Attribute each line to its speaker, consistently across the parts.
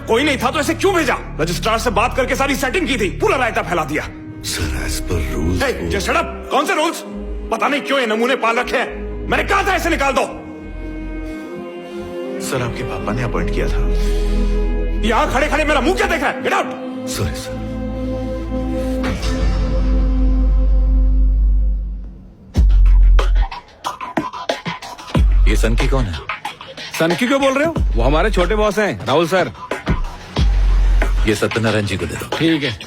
Speaker 1: कोई नहीं था तो ऐसे क्यों भेजा? रजिस्ट्रार से बात करके सारी सेटिंग की थी, पूरा रायता फैला दिया।
Speaker 2: Sir as per rules.
Speaker 1: Just shut up. कौन से रूल्स? पता नहीं क्यों ये नमूने पाल रखे हैं। मैंने कहा था इसे निकाल दो।
Speaker 3: सर आपके पापा ने अपॉइंट किया था।
Speaker 1: यहां खड़े खड़े मेरा मुंह क्या देख रहा है? Get out.
Speaker 2: Sorry sir.
Speaker 4: ये सनकी कौन है?
Speaker 1: सनकी क्यों बोल रहे हो? वो हमारे छोटे बॉस हैं, राहुल सर।
Speaker 4: ये सत्यनारायण जी को दे दो।
Speaker 1: ठीक है।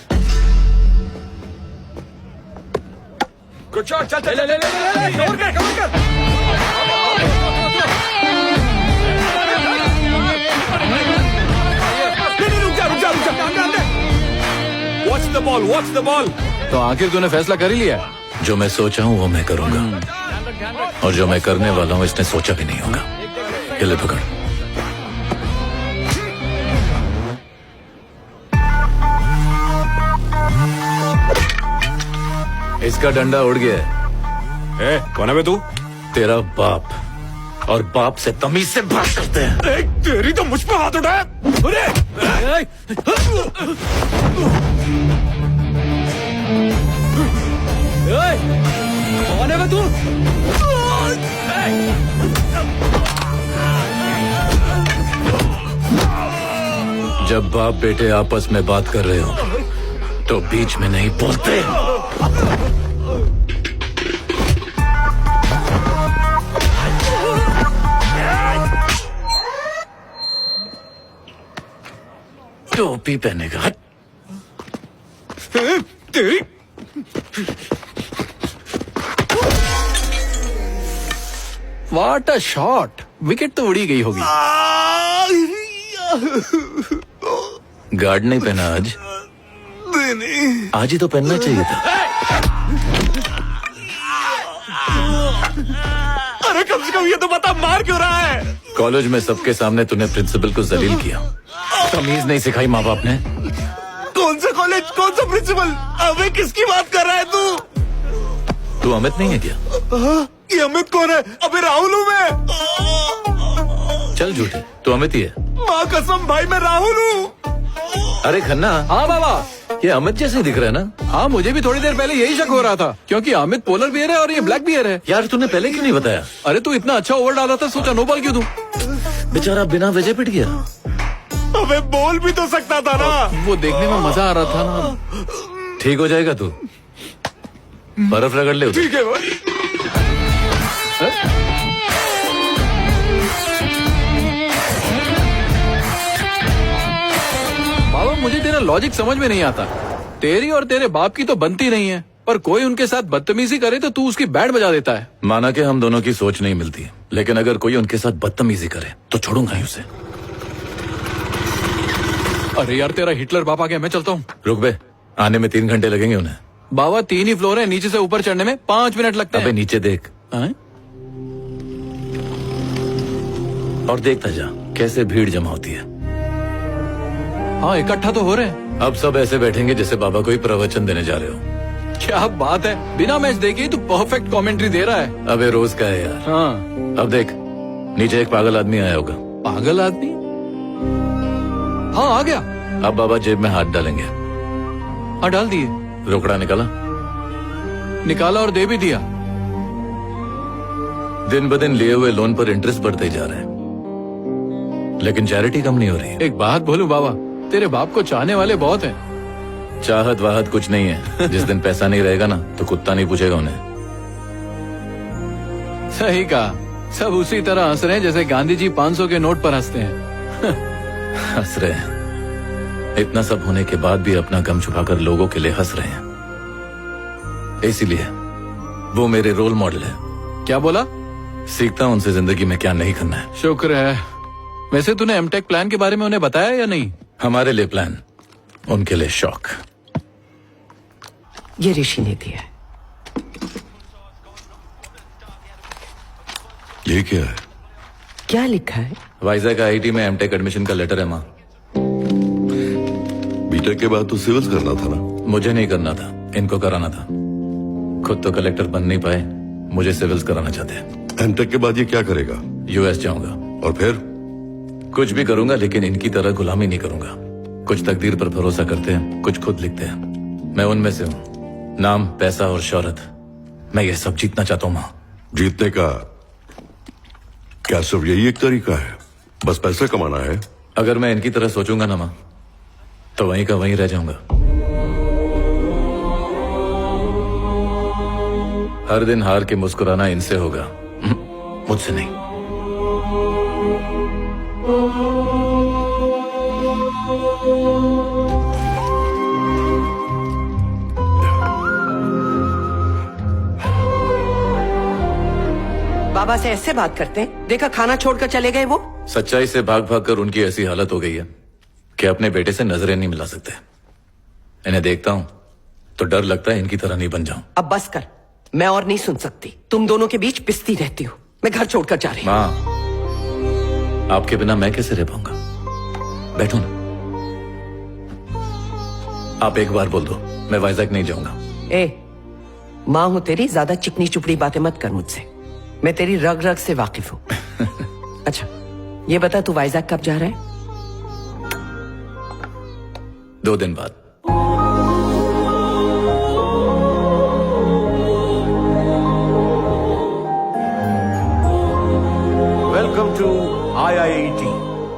Speaker 1: कुछ और चल चल ले ले ले ले कवर कर कवर कर। रुक जा रुक जा रुक जा। Watch the ball watch the ball.
Speaker 5: तो आखिर तूने फैसला कर ही लिया?
Speaker 4: जो मैं सोचा हूँ वो मैं करूंगा, और जो मैं करने वाला हूँ इसने सोचा भी नहीं होगा। ये ले पकड़। इसका डंडा उड़ गया है।
Speaker 1: कौन है बे तू?
Speaker 4: तेरा बाप, और बाप से तमीज से बात करते हैं।
Speaker 1: तेरी तो मुझ पे हाथ उठाया। अरे कौन है बे तू?
Speaker 4: जब बाप बेटे आपस में बात कर रहे हो तो बीच में नहीं बोलते। टोपी पहनेगा।
Speaker 1: तेरी
Speaker 5: व्हाट अ शॉट। विकेट तो उड़ी गई होगी।
Speaker 4: गार्ड नहीं पहना आज? आज ही तो पहनना चाहिए था।
Speaker 1: अरे कम से कम ये तो बता मार क्यों रहा है?
Speaker 4: कॉलेज में सबके सामने तूने प्रिंसिपल को जलील किया। तमीज नहीं सिखाई माँ बाप ने।
Speaker 1: कौन सा कॉलेज कौन सा प्रिंसिपल? अबे किसकी बात कर रहा है तू?
Speaker 4: तू अमित नहीं है क्या?
Speaker 1: ये अमित कौन है? अबे राहुल हूँ मैं।
Speaker 4: चल झूठे, तू अमित ही है।
Speaker 1: माँ कसम भाई मैं राहुल हूँ।
Speaker 4: अरे खन्ना।
Speaker 5: हाँ बाबा।
Speaker 4: ये अमित जैसे दिख रहा है ना?
Speaker 5: हाँ मुझे भी थोड़ी देर पहले यही शक हो रहा था, क्योंकि अमित पोलर बियर है और ये ब्लैक बियर है।
Speaker 4: यार तूने पहले क्यों नहीं बताया?
Speaker 5: अरे तू इतना अच्छा ओवर डाला था, सोचा नो बॉल क्यों दूं।
Speaker 4: बेचारा बिना वजह पिट गया।
Speaker 1: अबे बोल भी तो सकता था ना।
Speaker 5: वो देखने में मजा आ रहा था ना।
Speaker 4: ठीक हो जाएगा तू। बर्फ रगड़ ले उसे।
Speaker 1: ठीक है भाई।
Speaker 5: बाबा मुझे तेरा लॉजिक समझ में नहीं आता। तेरी और तेरे बाप की तो बनती नहीं है, पर कोई उनके साथ बदतमीजी करे तो तू उसकी बैंड बजा देता है।
Speaker 4: माना कि हम दोनों की सोच नहीं मिलती, लेकिन अगर कोई उनके साथ बदतमीजी करे तो छोड़ूंगा ही उसे।
Speaker 5: अरे यार तेरा हिटलर बाप आ गया, मैं चलता हूँ।
Speaker 4: रुक बे, आने में 3 घंटे लगेंगे उन्हें।
Speaker 5: बाबा 3 ही फ्लोर है, नीचे से ऊपर चढ़ने में 5 मिनट लगते हैं।
Speaker 4: अबे नीचे देख।
Speaker 5: हैं?
Speaker 4: और देखता जा कैसे भीड़ जमा होती है।
Speaker 5: हाँ इकट्ठा तो हो रहे हैं।
Speaker 4: अब सब ऐसे बैठेंगे जैसे बाबा कोई प्रवचन देने जा रहे हो।
Speaker 5: क्या बात है, बिना मैच देखे ही तू परफेक्ट कमेंट्री दे रहा है।
Speaker 4: अबे रोज का है यार।
Speaker 5: हाँ
Speaker 4: अब देख, नीचे एक पागल आदमी आया होगा।
Speaker 5: पागल आदमी? हाँ आ गया।
Speaker 4: अब बाबा जेब में हाथ डालेंगे।
Speaker 5: हाँ डाल दिए।
Speaker 4: रोकड़ा निकाला?
Speaker 5: निकाला और दे भी दिया।
Speaker 4: दिन ब दिन लिए हुए लोन पर इंटरेस्ट बढ़ते जा रहे हैं, लेकिन चैरिटी कम नहीं हो रही।
Speaker 5: एक बात बोलूं बाबा, तेरे बाप को चाहने वाले बहुत हैं।
Speaker 4: चाहत वाहत कुछ नहीं है। जिस दिन पैसा नहीं रहेगा ना तो कुत्ता नहीं पूछेगा उन्हें।
Speaker 5: सही कहा। सब उसी तरह हंस रहे हैं जैसे गांधी जी 500 के नोट पर हंसते हैं।
Speaker 4: हंस रहे हैं। इतना सब होने के बाद भी अपना गम छुपाकर लोगों के लिए हंस रहे हैं। इसीलिए वो मेरे रोल मॉडल है।
Speaker 5: क्या बोला?
Speaker 4: सीखता हूं उनसे जिंदगी में क्या नहीं करना है।
Speaker 5: शुक्र है। वैसे तूने एमटेक प्लान के बारे में उन्हें बताया या नहीं?
Speaker 4: हमारे लिए प्लान, उनके लिए शौक।
Speaker 6: ये ऋषि ने दिया है।
Speaker 2: ये क्या है?
Speaker 6: क्या लिखा है?
Speaker 4: वाइजैक आईआईटी में एमटेक एडमिशन का लेटर है माँ।
Speaker 2: बीटेक के बाद तो सिविल्स करना था ना?
Speaker 4: मुझे नहीं करना था, इनको कराना था। खुद तो कलेक्टर बन नहीं पाए, मुझे सिविल्स कराना चाहते हैं।
Speaker 2: एमटेक के बाद ये क्या करेगा?
Speaker 4: यूएस जाऊंगा।
Speaker 2: और फिर?
Speaker 4: कुछ भी करूंगा लेकिन इनकी तरह गुलामी नहीं करूंगा। कुछ तकदीर पर भरोसा करते हैं, कुछ खुद लिखते हैं। मैं उनमें से हूं। नाम, पैसा और शोहरत, मैं ये सब जीतना चाहता हूं। मां,
Speaker 2: जीतने का क्या सिर्फ यही एक तरीका है? बस पैसे कमाना है?
Speaker 4: अगर मैं इनकी तरह सोचूंगा ना मां, तो वहीं का वहीं रह जाऊंगा। हर दिन हार के मुस्कुराना इनसे होगा, मुझसे नहीं।
Speaker 6: बाबा से ऐसे बात करते हैं? देखा खाना छोड़कर चले गए वो।
Speaker 4: सच्चाई से भाग भाग कर उनकी ऐसी हालत हो गई है कि अपने बेटे से नजरें नहीं मिला सकते। इन्हें देखता हूं तो डर लगता है इनकी तरह नहीं बन जाऊं।
Speaker 6: अब बस कर, मैं और नहीं सुन सकती। तुम दोनों के बीच पिसती रहती हूँ। मैं घर छोड़कर जा रही हूँ।
Speaker 4: मां, आपके बिना मैं कैसे रह पाऊंगा? बैठो ना। आप एक बार बोल दो, मैं वाइजैक नहीं जाऊंगा।
Speaker 6: ए, माँ हूं तेरी, ज्यादा चिकनी चुपड़ी बातें मत कर मुझसे। मैं तेरी रग रग से वाकिफ हूँ। अच्छा, ये बता तू वाइजैक कब जा रहा है?
Speaker 4: 2 दिन बाद।
Speaker 7: Welcome to IIT।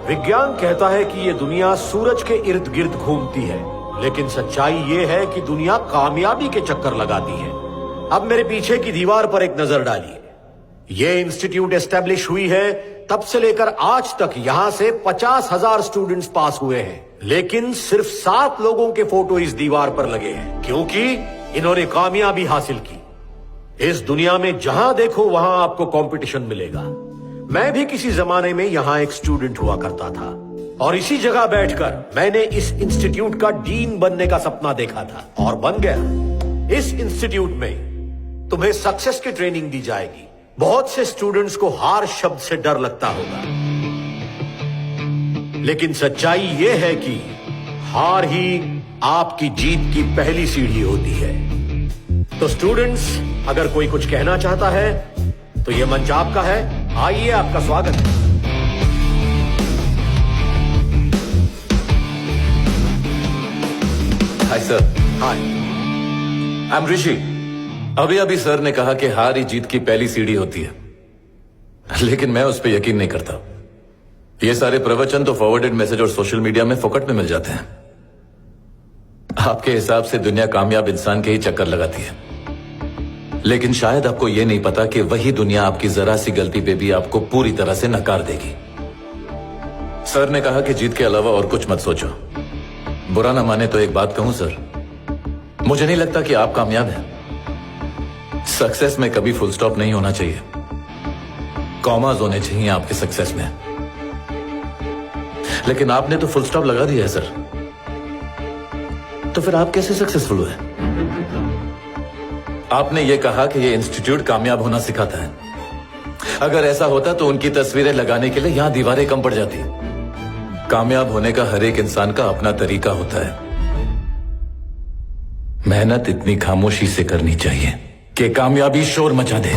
Speaker 7: विज्ञान कहता है कि ये दुनिया सूरज के इर्द गिर्द घूमती है, लेकिन सच्चाई ये है कि दुनिया कामयाबी के चक्कर लगाती है। अब मेरे पीछे की दीवार पर एक नजर डालिए। ये इंस्टीट्यूट एस्टेब्लिश हुई है तब से लेकर आज तक यहां से 50,000 स्टूडेंट्स पास हुए हैं, लेकिन सिर्फ 7 लोगों के फोटो इस दीवार पर लगे हैं, क्योंकि इन्होंने कामयाबी हासिल की। इस दुनिया में जहां देखो वहां आपको कंपटीशन मिलेगा। मैं भी किसी जमाने में यहां एक स्टूडेंट हुआ करता था और इसी जगह बैठकर मैंने इस इंस्टीट्यूट का डीन बनने का सपना देखा था और बन गया। इस इंस्टीट्यूट में तुम्हें सक्सेस की ट्रेनिंग दी जाएगी। बहुत से स्टूडेंट्स को हार शब्द से डर लगता होगा, लेकिन सच्चाई यह है कि हार ही आपकी जीत की पहली सीढ़ी होती है। तो स्टूडेंट्स, अगर कोई कुछ कहना चाहता है तो यह मंच आपका है। आइए, आपका स्वागत है।
Speaker 4: Hi sir.
Speaker 7: Hi,
Speaker 4: I am Rishi. अभी अभी सर ने कहा कि हार ही जीत की पहली सीढ़ी होती है, लेकिन मैं उस पर यकीन नहीं करता। ये सारे प्रवचन तो फॉरवर्डेड मैसेज और सोशल मीडिया में फोकट में मिल जाते हैं। आपके हिसाब से दुनिया कामयाब इंसान के ही चक्कर लगाती है, लेकिन शायद आपको यह नहीं पता कि वही दुनिया आपकी जरा सी गलती पे भी आपको पूरी तरह से नकार देगी। सर ने कहा कि जीत के अलावा और कुछ मत सोचो। बुरा ना माने तो एक बात कहूं सर, मुझे नहीं लगता कि आप कामयाब हैं। सक्सेस में कभी फुल स्टॉप नहीं होना चाहिए, कॉमास होने चाहिए आपके सक्सेस में। लेकिन आपने तो फुल स्टॉप लगा दिया है सर, तो फिर आप कैसे सक्सेसफुल हुए? आपने ये कहा कि ये इंस्टीट्यूट कामयाब होना सिखाता है। अगर ऐसा होता तो उनकी तस्वीरें लगाने के लिए यहां दीवारें कम पड़ जाती। कामयाब होने का हर एक इंसान का अपना तरीका होता है। मेहनत इतनी खामोशी से करनी चाहिए कि कामयाबी शोर मचा दे।